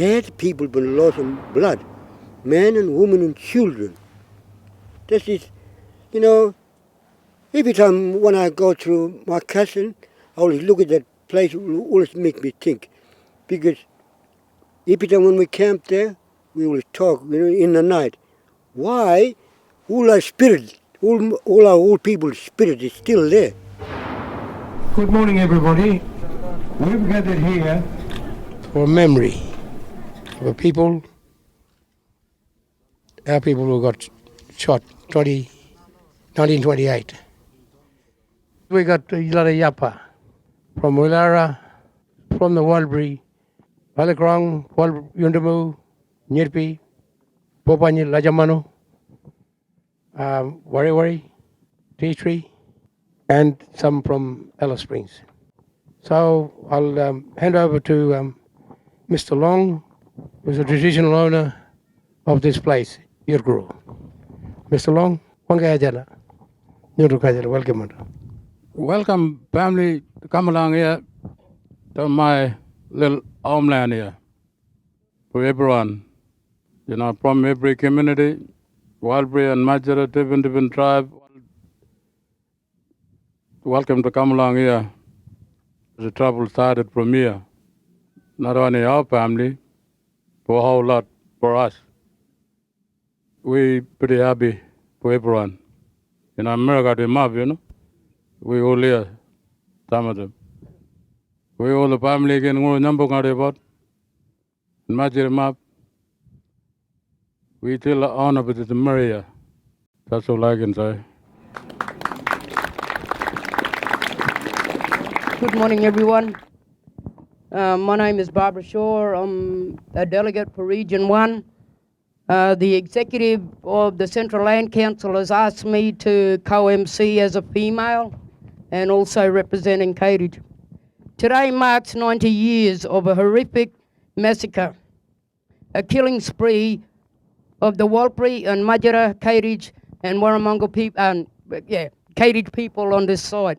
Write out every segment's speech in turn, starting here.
Dead people been lost in blood, men and women and children. This is, you know, every time when I go through my cousin, I always look at that place, it will always make me think. Because every time when we camp there, we always talk, in the night. Why? All our spirit, all our old people's spirit is still there. Good morning, everybody. We've gathered here for memory of our people who got shot 1928. We got Ilara Yapa from Wilara, from the Walbury, Palakrong, Yundamu, Nyirpi, Popani, Lajamano, Wari, Tea Tree, and some from Alice Springs. So I'll hand over to Mr. Long, who's a traditional owner of this place, Yurguru. Mr. Long, Wangayajana, Nyurukajana, welcome. Welcome, family, to come along here to my little homeland here. For everyone, from every community, Walbury and Majora, different tribe. Welcome to come along here. The trouble started from here. Not only our family, but a whole lot for us. We pretty happy for everyone. In America, they map, we all here, some of them. We all the family again, we number about. Major map. We still honor with the Maria. That's all I can say. Good morning, everyone. My name is Barbara Shaw. I'm a delegate for Region 1. The executive of the Central Land Council has asked me to co-MC as a female and also representing Cambridge. Today marks 90 years of a horrific massacre, a killing spree of the Walbury and Majora, Cambridge and Warramunga people, Cambridge people on this side.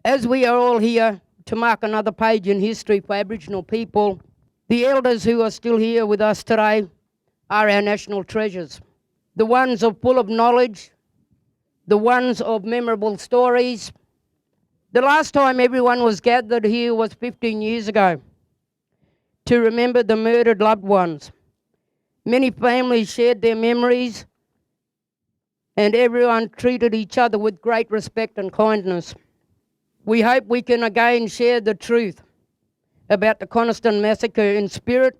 As we are all here to mark another page in history for Aboriginal people, the elders who are still here with us today are our national treasures. The ones full of knowledge, the ones of memorable stories. The last time everyone was gathered here was 15 years ago to remember the murdered loved ones. Many families shared their memories and everyone treated each other with great respect and kindness. We hope we can again share the truth about the Coniston Massacre in spirit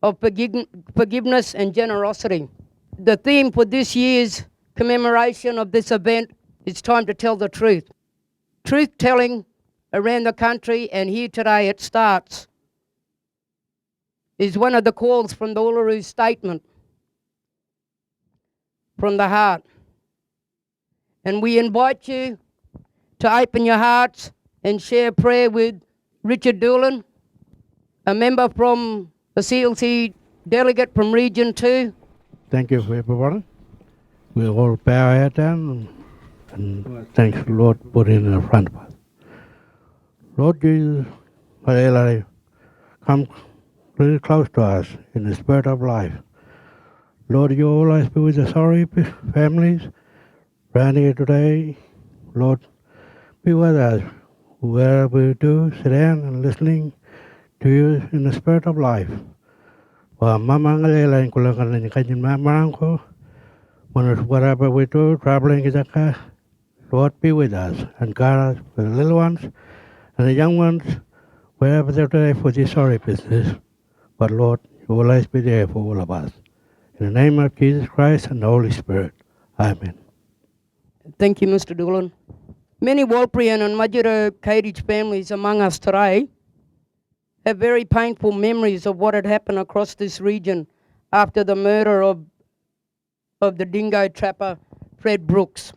of forgiveness and generosity. The theme for this year's commemoration of this event is time to tell the truth. Truth-telling around the country, and here today it starts, is one of the calls from the Uluru Statement from the heart. And we invite you to open your hearts and share prayer with Richard Doolan, a member from the CLC delegate from Region 2. Thank you, everyone. We all bow our head down and thanks the Lord put in the front of us. Lord Jesus, come really close to us in the spirit of life. Lord, you always be with the sorry families around here today. Lord, be with us wherever we do, sit down and listening to you in the spirit of life. Whatever we do, traveling, Lord, be with us and guide us for the little ones and the young ones, wherever they're today for this sorry business. But Lord, you will always be there for all of us. In the name of Jesus Christ and the Holy Spirit. Amen. Thank you, Mr. Doolan. Many Walpurian and Majora Cambridge families among us today have very painful memories of what had happened across this region after the murder of the dingo trapper Fred Brooks.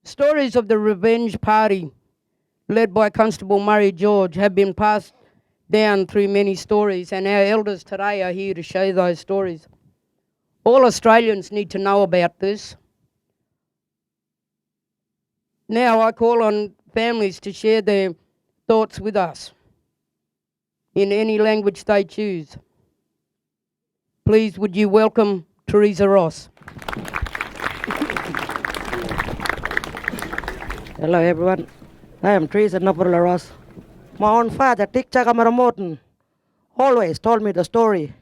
Stories of the revenge party led by Constable Murray George have been passed down through many stories, and our elders today are here to show those stories. All Australians need to know about this. Now I call on families to share their thoughts with us. in any language they choose. Please would you welcome Teresa Ross. Hello everyone, I am Teresa Nopurla Ross. My own father, Tik Chakamaramoten, always told me the story.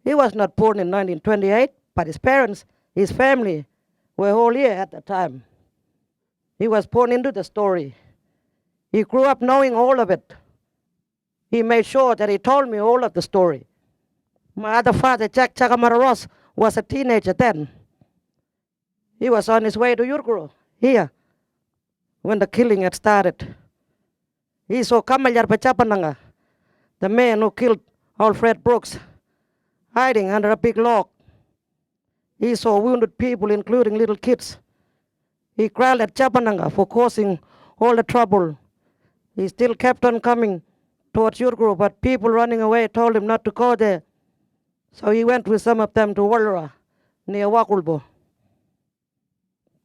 He was not born in 1928, but his parents, his family, were all here at the time. He was born into the story. He grew up knowing all of it. He made sure that he told me all of the story. My other father, Jack Chakamara Ross, was a teenager then. He was on his way to Yurguru, here, when the killing had started. He saw Kamalyar Pachapananga, the man who killed Alfred Brooks, hiding under a big log. He saw wounded people, including little kids. He growled at Chapananga for causing all the trouble. He still kept on coming towards Yurguru, but people running away told him not to go there. So he went with some of them to Walra, near Wakulbo.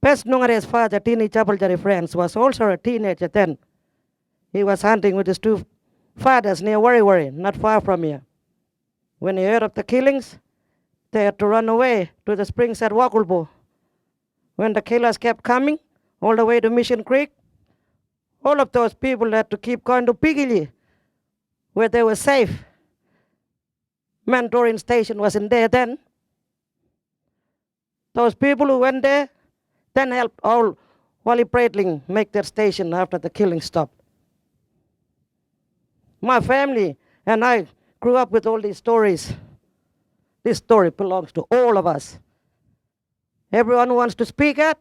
Pes Nungare's father, Tini Chapaljari Friends, was also a teenager then. He was hunting with his two fathers near Wari, not far from here. When he heard of the killings, they had to run away to the springs at Wakulbo. When the killers kept coming all the way to Mission Creek, all of those people had to keep going to Pigili, where they were safe. Mandorin Station wasn't there then. Those people who went there then helped all Wally Breitling make their station after the killing stopped. My family and I grew up with all these stories. This story belongs to all of us. Everyone who wants to speak out,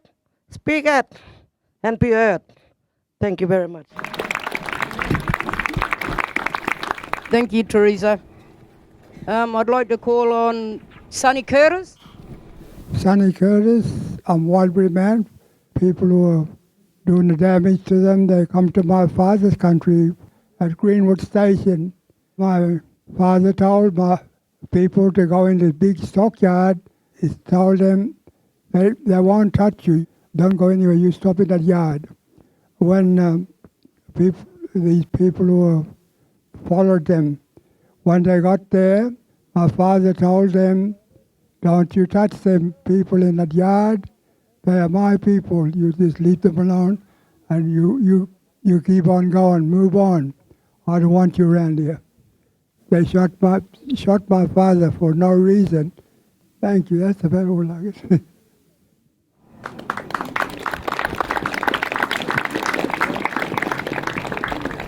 and be heard. Thank you very much. Thank you, Teresa. I'd like to call on Sonny Curtis. Sonny Curtis, I'm Wildbury man. People who are doing the damage to them, they come to my father's country at Greenwood Station. My father told my people to go in this big stockyard. He told them they won't touch you. Don't go anywhere, you stop in that yard. When these people who followed them, when they got there, my father told them, don't you touch them people in that yard. They are my people. You just leave them alone and you keep on going, move on. I don't want you around here. They shot my father for no reason. Thank you. That's about all I can say.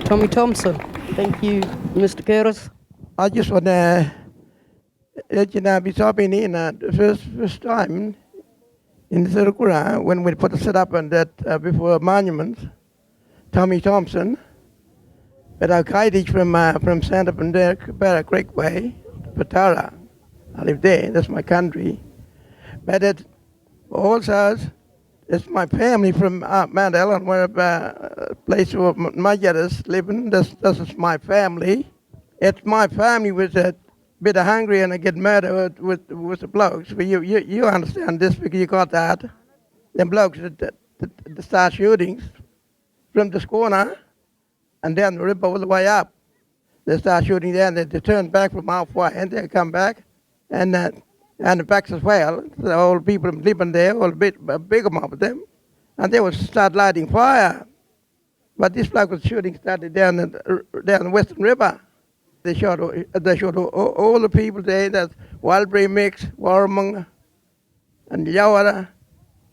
Tommy Thompson. Thank you, Mr. Curtis. I just want to let you know, been in the first time in the Sirukura when we put the set up on that before monument, Tommy Thompson, but I guided from Santa Barbara Creek Way, Patara. I live there, that's my country. But it also, it's my family from Mount Ellen, where a place where my brothers living. This is my family. It's my family with a bit of hungry and I get murdered with the blokes. But you understand this because you got that. The blokes that start shootings from this corner and then rip all the way up. They start shooting there and they turn back from halfway and they come back and the backs as well. So all people living there, all a big amount of them, and they would start lighting fire. But this bloke was shooting started down the Western River. They shot all the people there. That's Wildbury Mix, Warramung, and Yawara,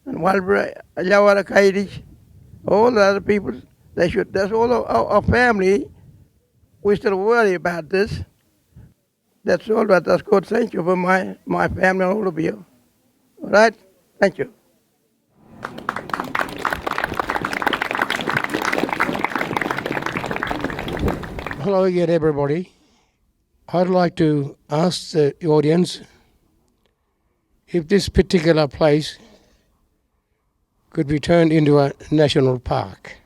and Wildbury, Yawara, Kaitish, all the other people. They shoot. That's all our family. We still worry about this. That's all that that's good. Thank you for my family and all of you. All right? Thank you. Hello again, everybody. I'd like to ask the audience if this particular place could be turned into a national park.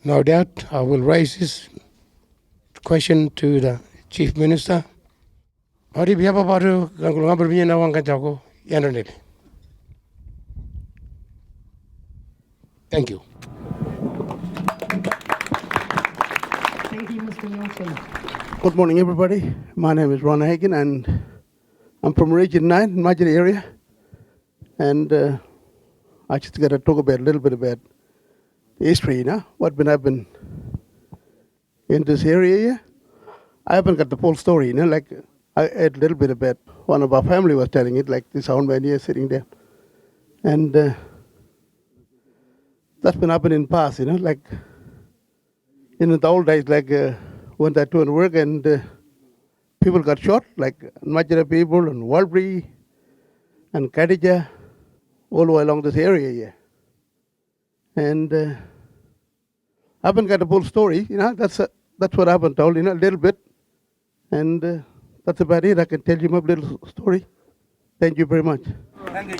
No doubt I will raise this question to the Chief Minister. Thank you. Thank you, Mr. Mr. Nielsen. Good morning, everybody. My name is Ron Hagen, and I'm from Region 9, Major area. And I just got to talk about a little bit about the history, what been happening in this area here. I haven't got the full story, like I heard a little bit about one of our family was telling it, like this old man here sitting there. And that's been happening in the past, like in the old days, like when they're doing work and people got shot, like Major people and Walbury and Kadija, all the way along this area here. And I haven't got the full story, that's what I've been told, a little bit. And that's about it. I can tell you my little story. Thank you very much. Thank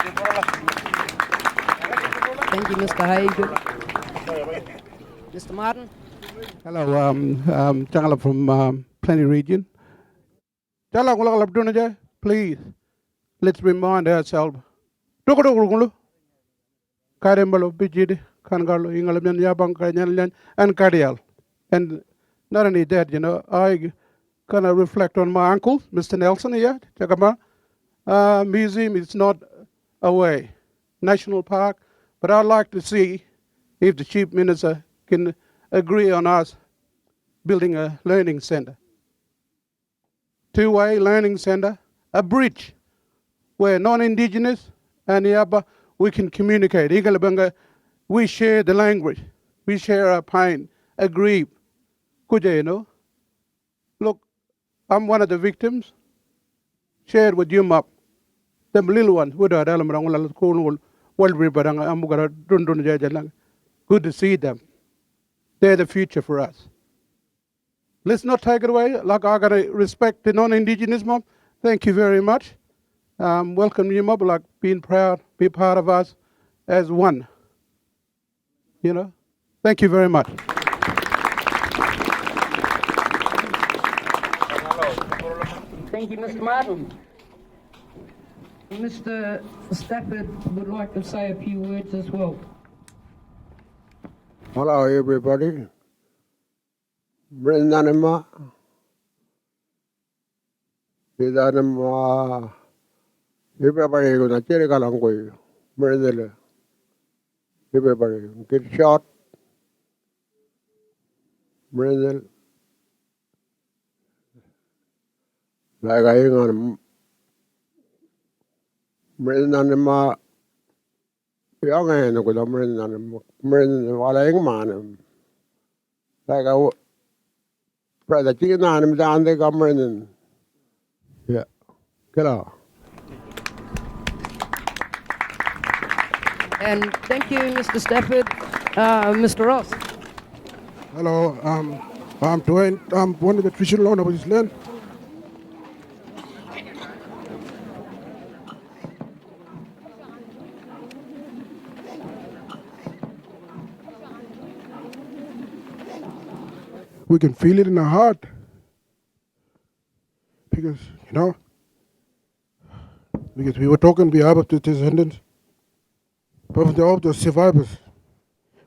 you, Mr. Hagen. Mr. Martin? Hello, Changala from Plenty Region. Please, let's remind ourselves. Karembalo, Bijid, Kangalo, Ingalaman, Yabang, Kanyan, and Kadial. And not only that, I kind of reflect on my uncle, Mr. Nelson here, Chakama. Museum is not away, National Park, but I'd like to see if the Chief Minister can agree on us building a learning center. Two-way learning center, a bridge where non-Indigenous and Yaba, we can communicate. We share the language, we share our pain, a grief. Look, I'm one of the victims. Shared with you, Map. The little ones, good to see them. They're the future for us. Let's not take it away. Like I gotta respect the non-Indigenous mob. Thank you very much. Welcome you mob, like being proud, be part of us as one. Thank you very much. Thank you, Mr. Martin. Mr. Stafford would like to say a few words as well. Hello, everybody. Brendanima. Idanima. Everybody gonna check it along with you. Brendan. Everybody get shot. Brendan. Like I ain't gonna Brendanima. Young and I could Brendan while I ain't man. Like I brother chicken on him down there, come Brendan. Yeah. Get out. And thank you, Mr. Stafford. Mr. Ross. Hello, I'm Dwayne. I'm one of the traditional owners of this land. We can feel it in our heart because, because we were talking on behalf of the descendants, but of the survivors.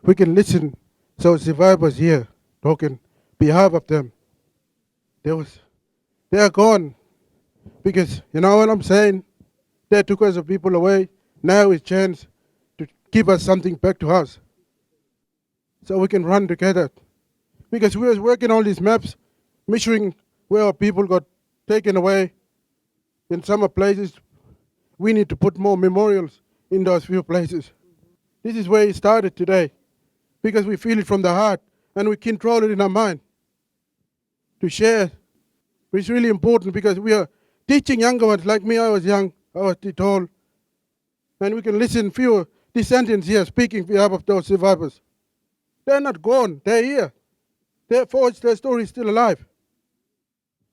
We can listen, so survivors here talking on behalf of them. They are gone because, you know what I'm saying? They took us people away. Now it's chance to give us something back to us so we can run together. Because we were working on these maps, measuring where our people got taken away. In some places, we need to put more memorials in those few places. This is where it started today, because we feel it from the heart and we control it in our mind. To share, it's really important because we are teaching younger ones, like me, I was young, I was told. And we can listen few descendants here speaking on behalf of those survivors. They're not gone, they're here. Therefore, their story is still alive.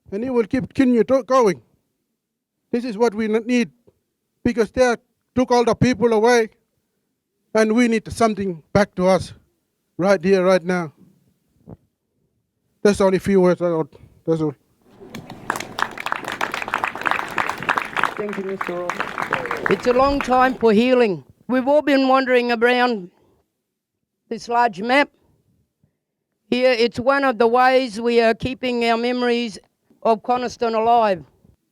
And it will continue going. This is what we need, because they took all the people away, and we need something back to us, right here, right now. That's only a few words I got. That's all. Thank you, Mr. Ross. It's a long time for healing. We've all been wandering around this large map. Here, it's one of the ways we are keeping our memories of Coniston alive.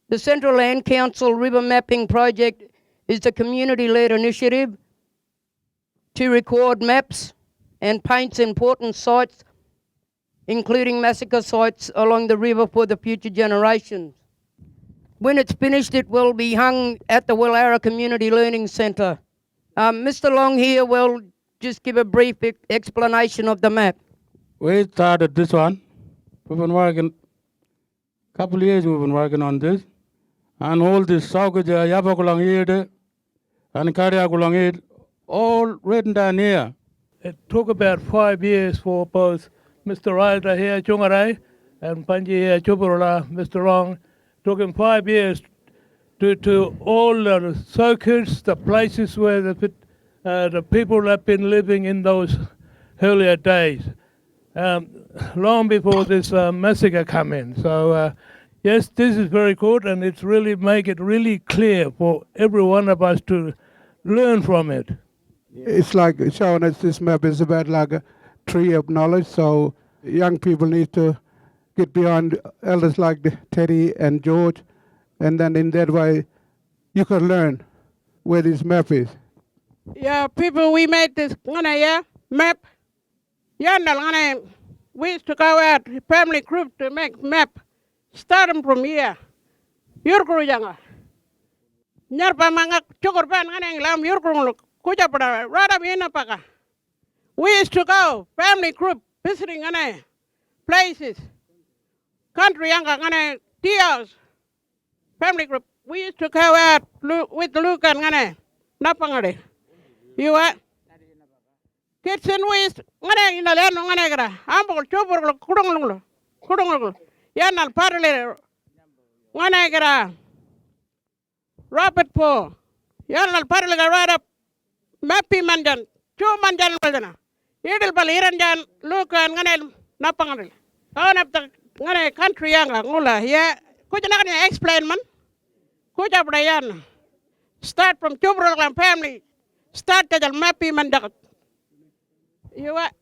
The Central Land Council River Mapping Project is a community-led initiative to record maps and paints important sites, including massacre sites along the river for the future generations. When it's finished, it will be hung at the Willara Community Learning Centre. Mr. Long here will just give a brief explanation of the map. We started this one. We've been working, couple of years we've been working on this. And all this Saukaja, Yabakulang here, and Kariakulang here, all written down here. It took about 5 years for both Mr. Ryder here, Chungarai, and Panji here, Chuburula, Mr. Long. Took him 5 years to all the circuits, the places where the people have been living in those earlier days, long before this massacre come in. So yes, this is very good, and it's really make it really clear for every one of us to learn from it. It's like showing us this map is about like a tree of knowledge, so young people need to get beyond elders like Teddy and George, and then in that way you can learn where this map is. Yeah, people, we made this map. We used to go out, family group, to make map. Start them from here. Yurkuru janga. Nyarpa mangak chukurpan ngane lam yurkuru kuja pada rada mina paka. We used to go, family group, visiting ngane places. Country yanga ngane tios. Family group. We used to go out with Luke and ngane napangade. You what? Kids in waste ngane ina len ngane kara. Ambol chupur kudung yanal parle ngane kara. Robert Po yanal parle kara mappy manjan chu manjan waldana. Idil pal iranjan Luke and ngane napangade. On up the ngane country yanga ngula yeah. Kuja nakani explain man. Kuja brayan. Start from Chubrul family. Start to the mappy mandak. You what?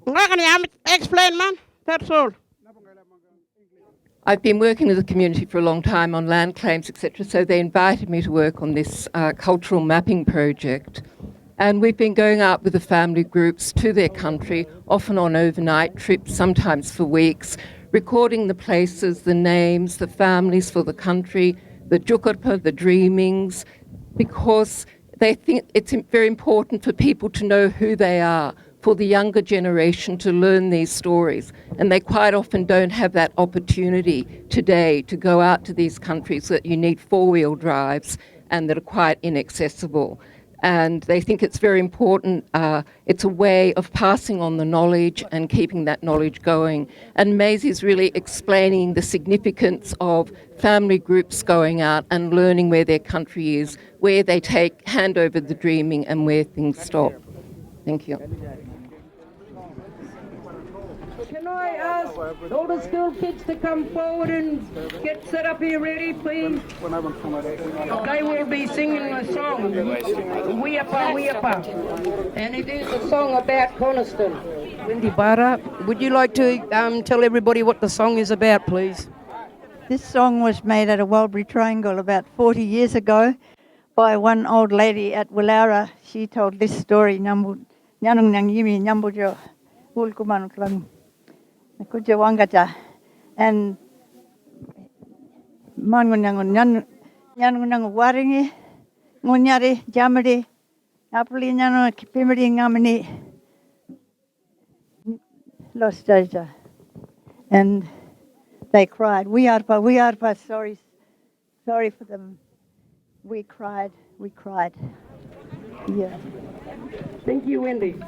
Nakani explain man. That's all. I've been working with the community for a long time on land claims, etc. So they invited me to work on this cultural mapping project. And we've been going out with the family groups to their country, often on overnight trips, sometimes for weeks, recording the places, the names, the families for the country, the jukurpa, the dreamings, because they think it's very important for people to know who they are, for the younger generation to learn these stories. And they quite often don't have that opportunity today to go out to these countries that you need four-wheel drives and that are quite inaccessible. And they think it's very important. It's a way of passing on the knowledge and keeping that knowledge going. And Maisie's really explaining the significance of family groups going out and learning where their country is, where they hand over the dreaming and where things stop. Thank you. Can I ask all the school kids to come forward and get set up here ready, please? They will be singing a song, Weepa Weepa, and it is a song about Coniston. Wendy Barra, would you like to tell everybody what the song is about, please? This song was made at a Walbury Triangle about 40 years ago by one old lady at Willara. She told this story, Nyanung Nang Yimi Nyambujo Ulkuman Klang Kuja Wangaja, and Mangunang Nyanung Waringi, Munyari, Jamadi, Napoli Nano, Pimidi Namini, Lost Jaja. And they cried, we are, sorry for them. We cried. Yeah. Thank you, Wendy.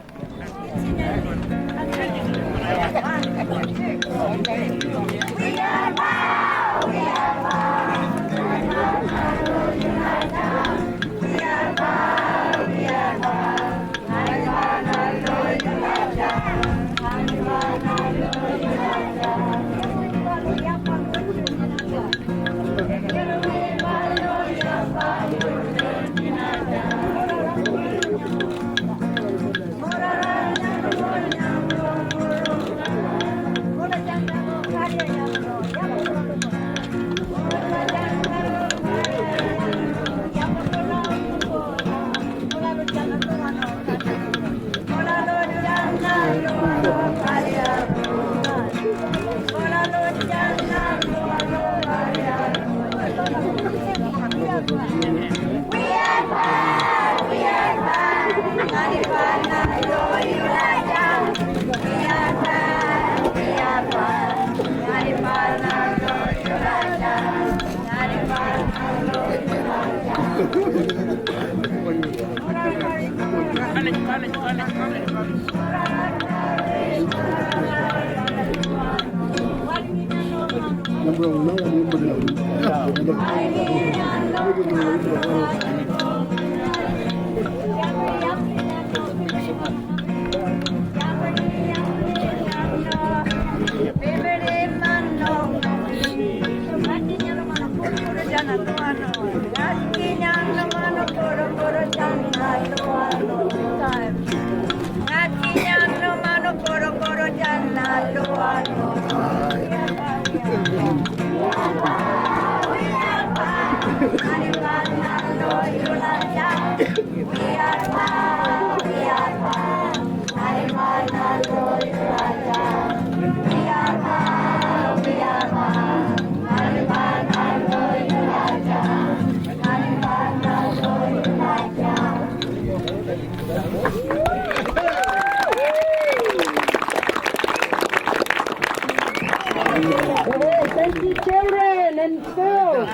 Thank you, children and schools.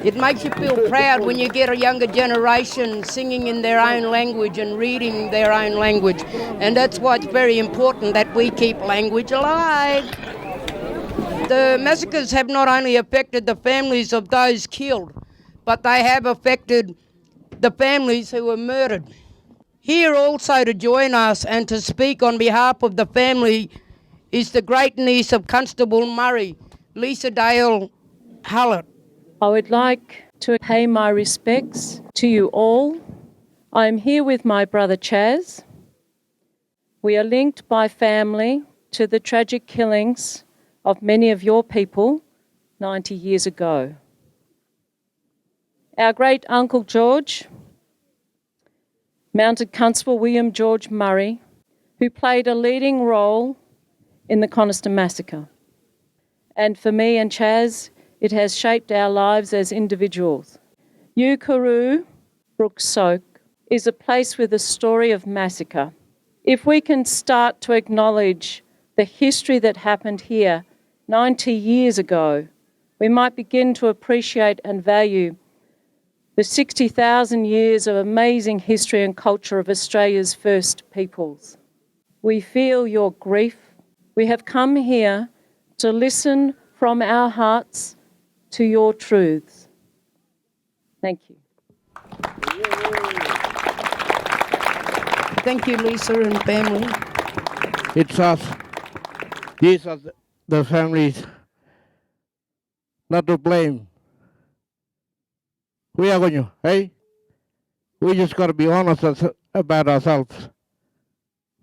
It makes you feel proud when you get a younger generation singing in their own language and reading their own language. And that's why it's very important that we keep language alive. The massacres have not only affected the families of those killed, but they have affected the families who were murdered. Here also to join us and to speak on behalf of the family is the great niece of Constable Murray, Lisa Dale Hullett. I would like to pay my respects to you all. I am here with my brother Chaz. We are linked by family to the tragic killings of many of your people 90 years ago. Our great uncle George, Mounted Constable William George Murray, who played a leading role in the Coniston Massacre. And for me and Chaz, it has shaped our lives as individuals. Yukaroo, Brook Soak, is a place with a story of massacre. If we can start to acknowledge the history that happened here 90 years ago, we might begin to appreciate and value the 60,000 years of amazing history and culture of Australia's first peoples. We feel your grief. We have come here to listen from our hearts to your truths. Thank you. Thank you, Lisa and family. It's us. These are the families not to blame. We are going to, hey? We just got to be honest about ourselves,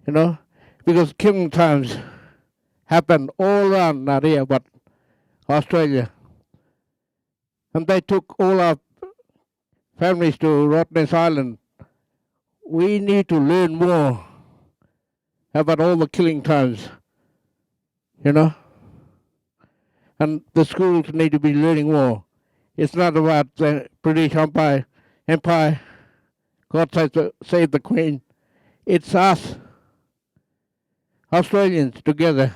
you know? Because killing times happen all around, not here, but Australia. And they took all our families to Rottnest Island. We need to learn more about all the killing times, you know? And the schools need to be learning more. It's not about the British Empire, God save the Queen. It's us, Australians, together,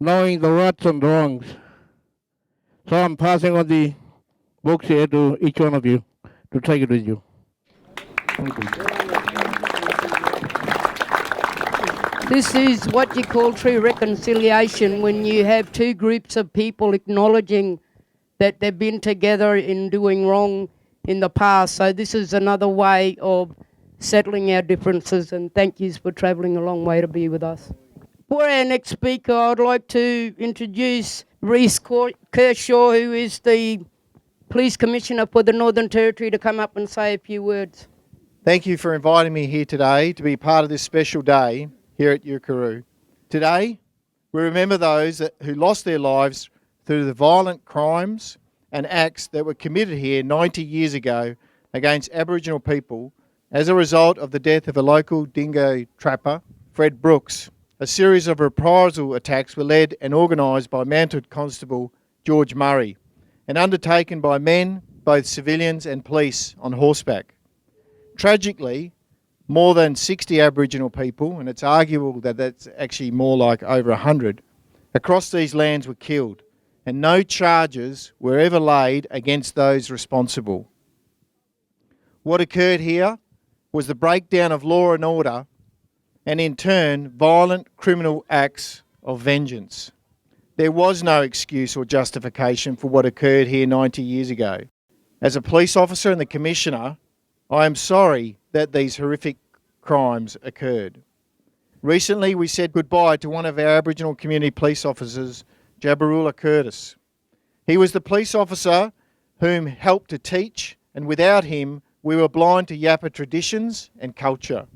knowing the rights and wrongs. So I'm passing on the books here to each one of you to take it with you. Thank you. This is what you call true reconciliation, when you have two groups of people acknowledging that they've been together in doing wrong in the past. So this is another way of settling our differences, and thank yous for travelling a long way to be with us. For our next speaker, I'd like to introduce Rhys Kershaw, who is the Police Commissioner for the Northern Territory, to come up and say a few words. Thank you for inviting me here today to be part of this special day here at Yukaroo. Today, we remember those who lost their lives through the violent crimes and acts that were committed here 90 years ago against Aboriginal people as a result of the death of a local dingo trapper, Fred Brooks. A series of reprisal attacks were led and organised by Mounted Constable George Murray and undertaken by men, both civilians and police, on horseback. Tragically, more than 60 Aboriginal people, and it's arguable that that's actually more like over 100, across these lands were killed, and no charges were ever laid against those responsible. What occurred here was the breakdown of law and order, and in turn, violent criminal acts of vengeance. There was no excuse or justification for what occurred here 90 years ago. As a police officer and the Commissioner, I am sorry that these horrific crimes occurred. Recently, we said goodbye to one of our Aboriginal community police officers, Jabarula Curtis. He was the police officer whom helped to teach, and without him, we were blind to Yappa traditions and culture.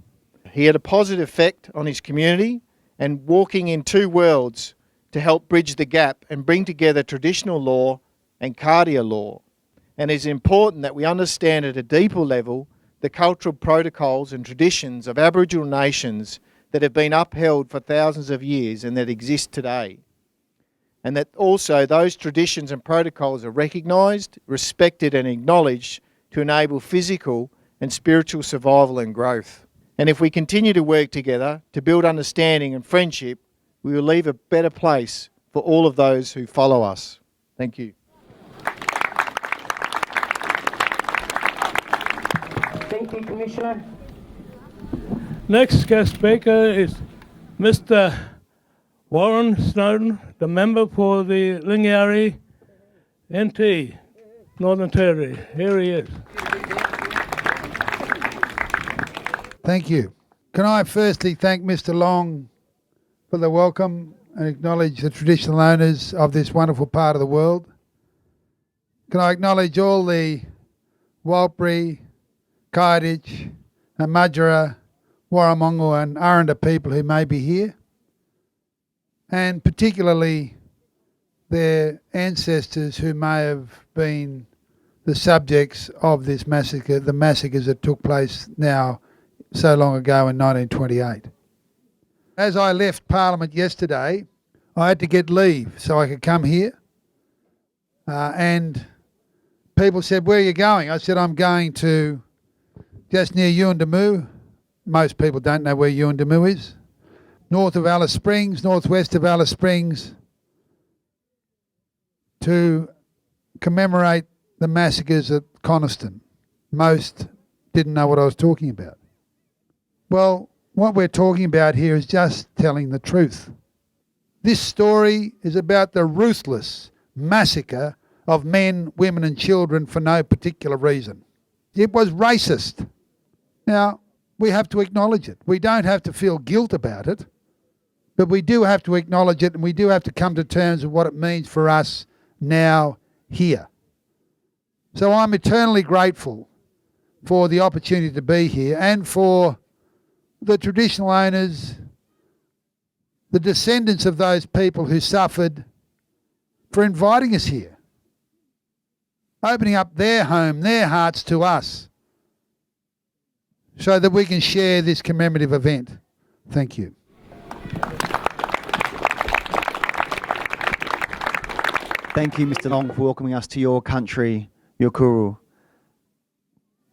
He had a positive effect on his community and walking in two worlds to help bridge the gap and bring together traditional law and Cardia law. And it's important that we understand at a deeper level the cultural protocols and traditions of Aboriginal nations that have been upheld for thousands of years and that exist today. And that also those traditions and protocols are recognised, respected and acknowledged to enable physical and spiritual survival and growth. And if we continue to work together to build understanding and friendship, we will leave a better place for all of those who follow us. Thank you. Thank you, Commissioner. Next guest speaker is Mr. Warren Snowden, the member for the Lingiari NT, Northern Territory. Here he is. Thank you. Can I firstly thank Mr. Long for the welcome and acknowledge the traditional owners of this wonderful part of the world? Can I acknowledge all the Warlpiri, Kaiditch, and Madjara, Warramungu and Aranda people who may be here, and particularly their ancestors who may have been the subjects of this massacre, the massacres that took place now so long ago in 1928. As I left Parliament yesterday, I had to get leave so I could come here, and people said, "Where are you going?" I said, "I'm going to just near Yuendamu." Most people don't know where Yuendamu is. North of Alice Springs, northwest of Alice Springs, to commemorate the massacres at Coniston. Most didn't know what I was talking about. Well, what we're talking about here is just telling the truth. This story is about the ruthless massacre of men, women and children for no particular reason. It was racist. Now, we have to acknowledge it. We don't have to feel guilt about it, but we do have to acknowledge it, and we do have to come to terms with what it means for us now here. So I'm eternally grateful for the opportunity to be here and for the traditional owners, the descendants of those people who suffered, for inviting us here, opening up their home, their hearts to us, so that we can share this commemorative event. Thank you. Thank you, Mr. Long, for welcoming us to your country, your Kuru.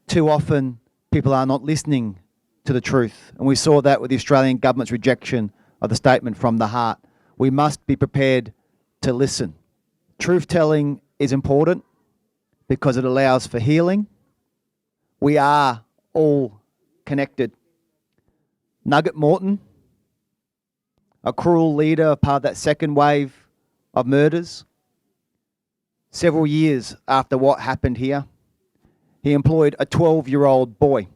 Too often, people are not listening to the truth, and we saw that with the Australian government's rejection of the statement from the heart. We must be prepared to listen. Truth-telling is important because it allows for healing. We are all connected. Nugget Morton, a cruel leader, part of that second wave of murders. Several years after what happened here, he employed a 12-year-old boy.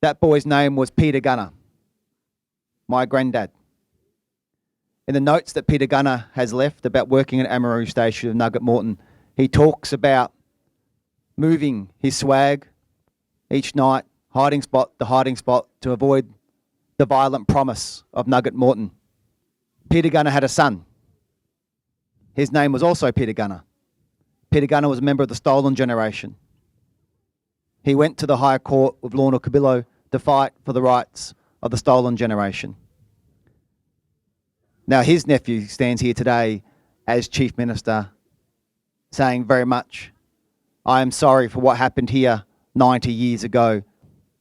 That boy's name was Peter Gunner, my granddad. In the notes that Peter Gunner has left about working at Amaroo Station of Nugget Morton, he talks about moving his swag each night, hiding spot to hiding spot, to avoid the violent promise of Nugget Morton. Peter Gunner had a son. His name was also Peter Gunner. Peter Gunner was a member of the Stolen Generation. He went to the High Court with Lorna Cabillo to fight for the rights of the Stolen Generation. Now his nephew stands here today as Chief Minister, saying very much, "I am sorry for what happened here 90 years ago.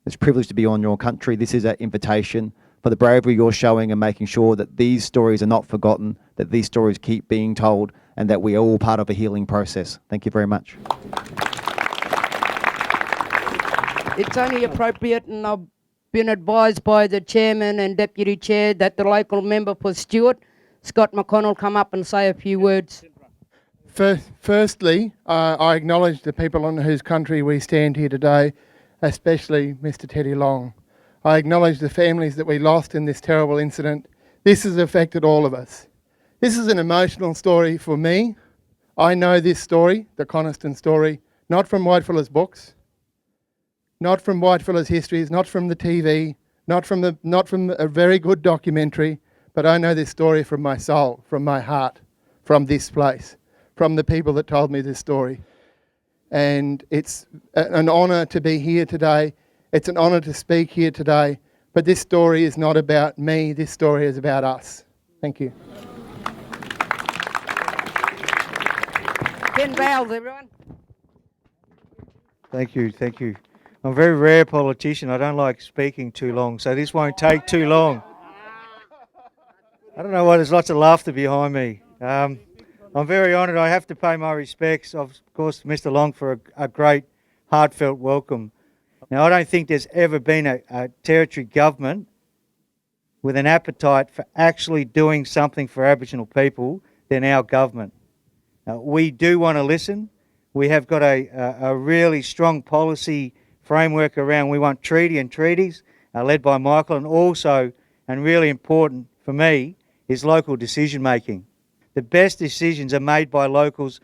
It's a privilege to be on your country. This is an invitation for the bravery you're showing and making sure that these stories are not forgotten, that these stories keep being told, and that we are all part of a healing process." Thank you very much. It's only appropriate, and I've been advised by the chairman and deputy chair that the local member for Stewart, Scott McConnell, come up and say a few words. Firstly, I acknowledge the people on whose country we stand here today, especially Mr. Teddy Long. I acknowledge the families that we lost in this terrible incident. This has affected all of us. This is an emotional story for me. I know this story, the Coniston story, not from Whitefellas books, not from Whitefellas histories, not from the TV, not from a very good documentary, but I know this story from my soul, from my heart, from this place, from the people that told me this story. And it's an honour to be here today. It's an honour to speak here today. But this story is not about me. This story is about us. Thank you. 10 bells, everyone. Thank you, thank you. I'm a very rare politician. I don't like speaking too long, so this won't take too long. I don't know why there's lots of laughter behind me. I'm very honoured. I have to pay my respects, of course, to Mr. Long for a great, heartfelt welcome. Now, I don't think there's ever been a territory government with an appetite for actually doing something for Aboriginal people than our government. We do want to listen. We have got a really strong policy framework around. We want treaty and treaties led by Michael, and also, and really important for me, is local decision making. The best decisions are made by locals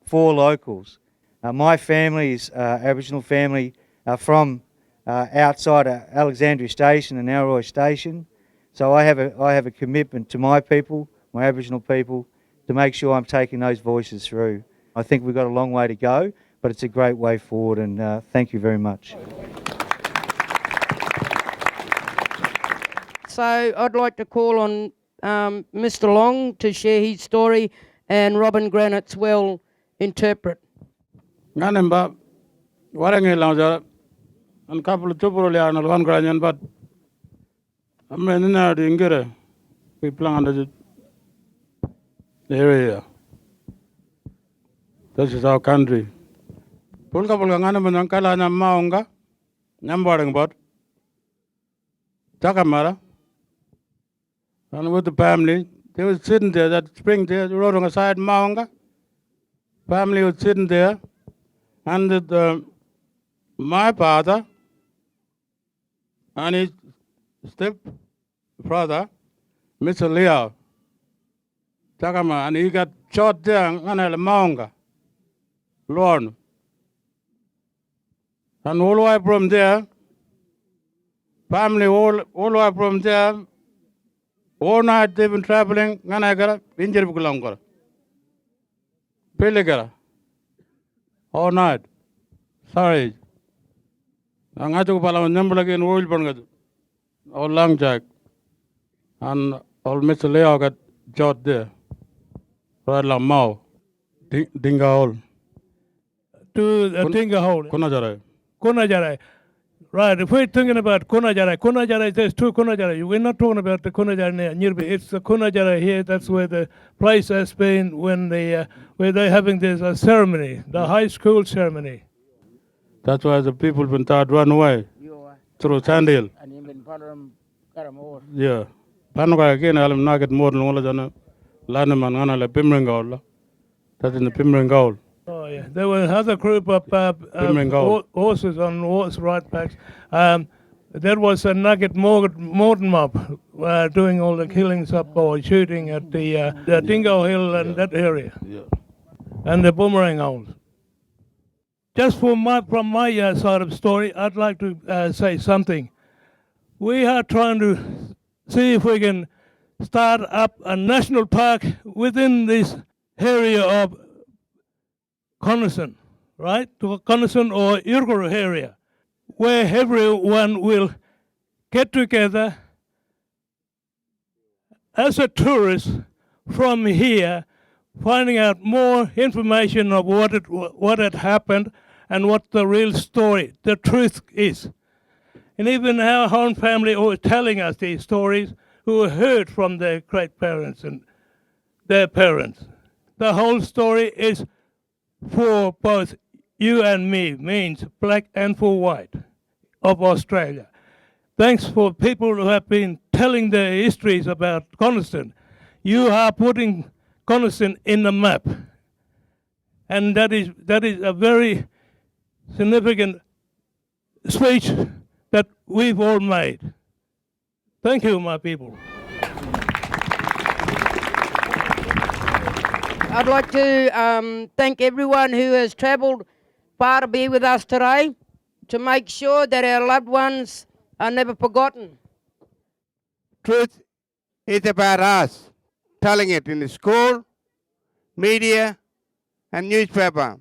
for locals. My family is Aboriginal family from outside Alexandria Station and Narroy Station, so I have a commitment to my people, my Aboriginal people, to make sure I'm taking those voices through. I think we've got a long way to go, but it's a great way forward, and thank you very much. So I'd like to call on Mr. Long to share his story, and Robin Granitz will interpret. Nganemba warange langja an couple tupuro ya na wan granyan but amena na dingere we plan the area. This is our country. Pulka ngana menang kala na maonga nyambareng bot takamara. And with the family, they were sitting there that spring there, rode on the side maonga. Family was sitting there, and my father and his step-brother, Mr. Leo, Takama, and he got shot there on the maonga, Lord. And all the way from there, family all the way from there, all night they've been traveling, Ganagara, injured Bukulangara. Pelegara. All night. Sorry. Angatu Pala number again, World Bunga. All long jack. And all Mr. Leo got shot there. Right la Mao. Dinga hole. To Dinga hole. Kunajarai. Kunajarai. Right, if we're thinking about Kunajarai, there's two Kunajarai. We're not talking about the Kunajarai near Nirbi. It's the Kunajarai here. That's where the place has been when where they're having this ceremony, the high school ceremony. That's why the people been taught run away through Sandhill. Yeah. Panuka again, I'll not get more than all of them. Lanaman, Anna, Pimringal. That's in the Pimringal. Oh, yeah. There was another group of horses on horse right backs. There was a Nugget Morton mob doing all the killings up or shooting at the Dingo Hill and that area. Yeah. And the Boomerang Owls. Just from my side of the story, I'd like to say something. We are trying to see if we can start up a national park within this area of Coniston, right? To Coniston or Yurguru area, where everyone will get together as a tourist from here, finding out more information of what had happened and what the real story, the truth is. And even our own family who are telling us these stories, who heard from their great parents and their parents. The whole story is for both you and me, means black and for white of Australia. Thanks for people who have been telling their histories about Coniston. You are putting Coniston in the map. and that is a very significant speech that we've all made. Thank you, my people. I'd like to thank everyone who has travelled far to be with us today to make sure that our loved ones are never forgotten. Truth is about us telling it in the school, media, and newspaper.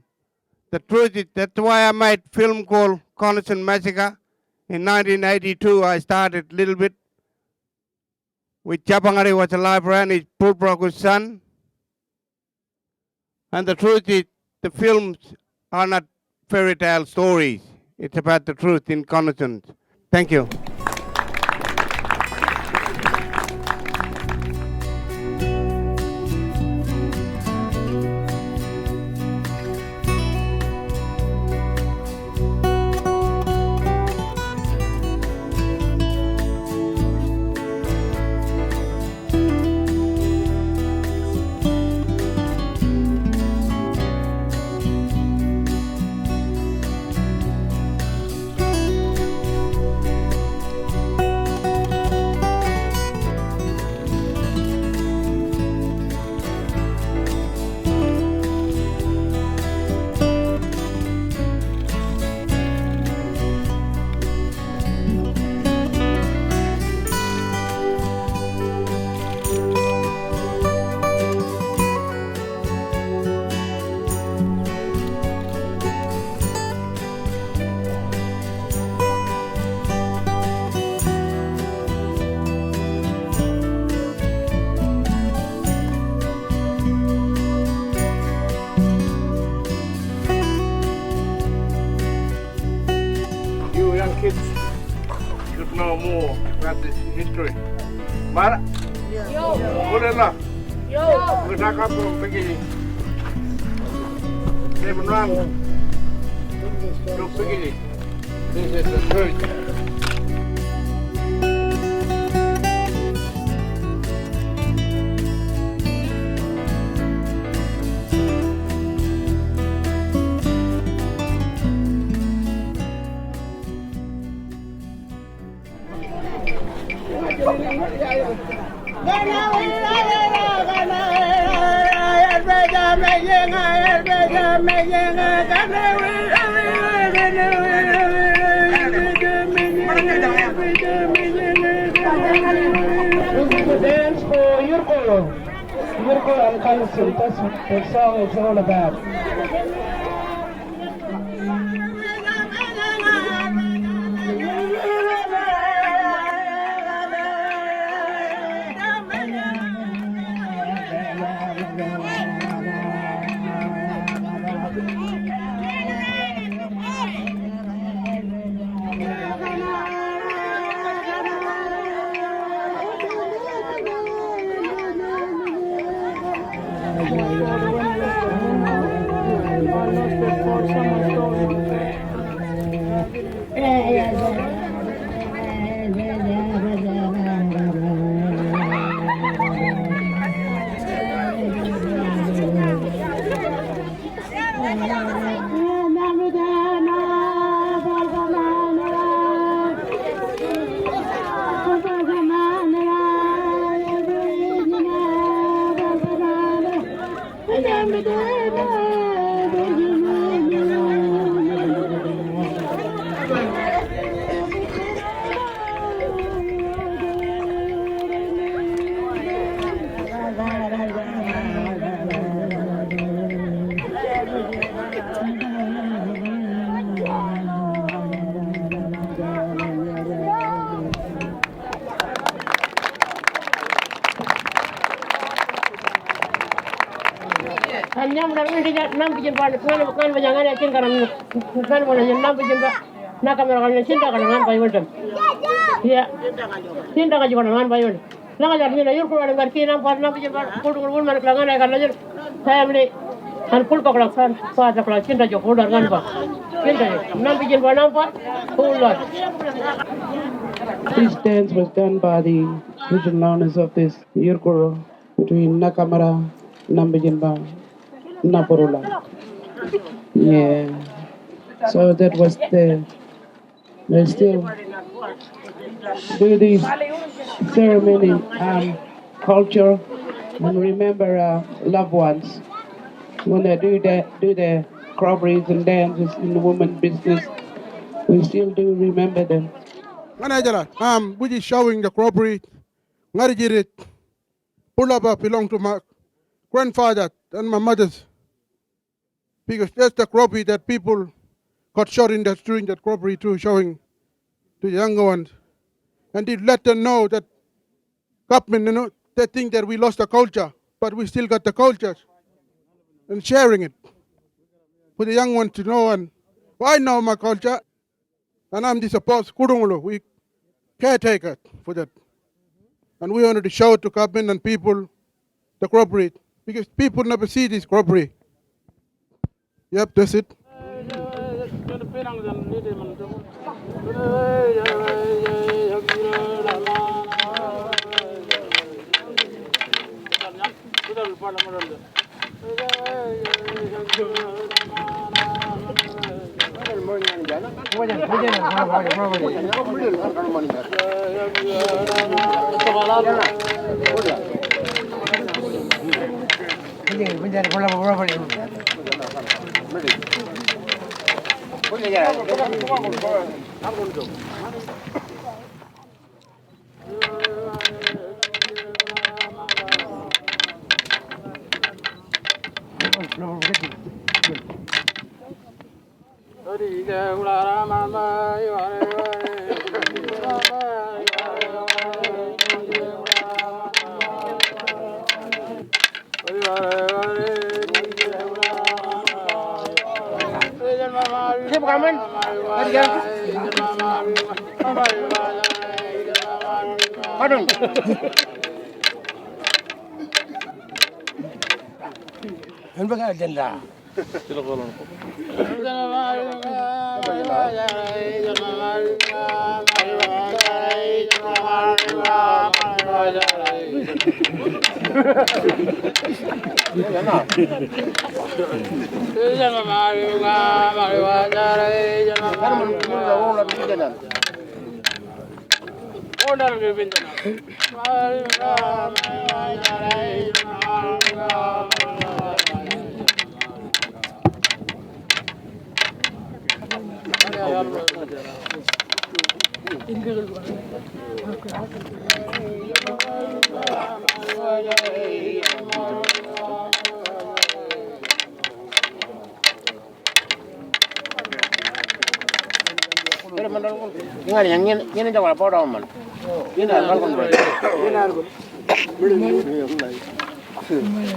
The truth is, that's why I made a film called Coniston Massacre. In 1982, I started a little bit with Chapangari was alive and his Pulbraku's son. And the truth is, the films are not fairy tale stories. It's about the truth in Coniston. Thank you. Kids should know more about this history. Mara? Yo. Murela? Yo. We're not up from the beginning. Seven rounds. From the beginning. This is the truth. Dance for Yurko and Coniston. That's what the song is all about. This dance was done by the traditional owners of this Yurkuru between Nakamara, Nambijinba, Naporula. Yeah. So that was they still do this ceremony, culture, and remember loved ones when they do their crockeries and dances in the women's business. We still do remember them. Manajala, which is showing the corporate, Ngarijirit, Pulaba belong to my grandfather and my mother's. Because that's the corporate that people got shot in that during that corporate too, showing to the younger ones. And it let them know that government, they think that we lost the culture, but we still got the culture. And sharing it for the young ones to know. And I know my culture, and I'm the support, we caretaker for that. And we wanted to show it to government and people, the corporate, because people never see this corporate. Yep, that's it.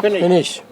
Finish.